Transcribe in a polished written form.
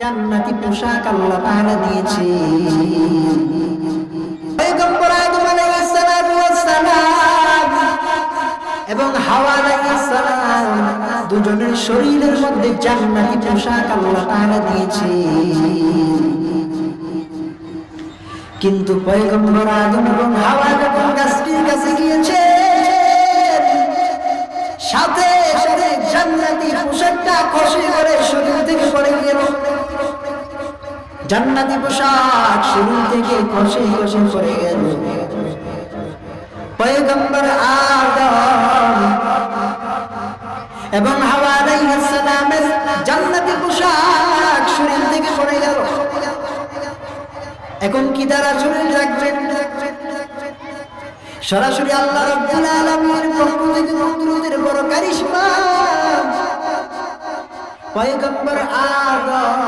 জান্নাতি পোশাক আল্লাহ তাআলা দিয়েছে। পয়গম্বর আদম আলাইহিস সালাম এবং হাওয়া আলাইহিস সালাম দুজনের শরীরের মধ্যে জান্নাতি পোশাক আল্লাহ তাআলা দিয়েছে। কিন্তু পয়গম্বর আদম এবং হাওয়া যখন গাছটির কাছে গিয়েছে, সাথে সাথে জান্নাতি পোশাকটা খসে পড়ে শরীর থেকে পড়ে গেল। জান্নাতি পোশাক শরীর থেকে খসে খসে পড়ে গেল। পয়গম্বর আদম এবং হাওয়া আলাইহিস সালামের জান্নাতি পোশাক শরীর থেকে পড়ে গেল। এখন কি দ্বারা শরীর রাখবেন? সরাসরি আল্লাহ রাব্বুল আলামিনের পক্ষ থেকে নূরের বড় কারিশমা পয়গম্বর আদম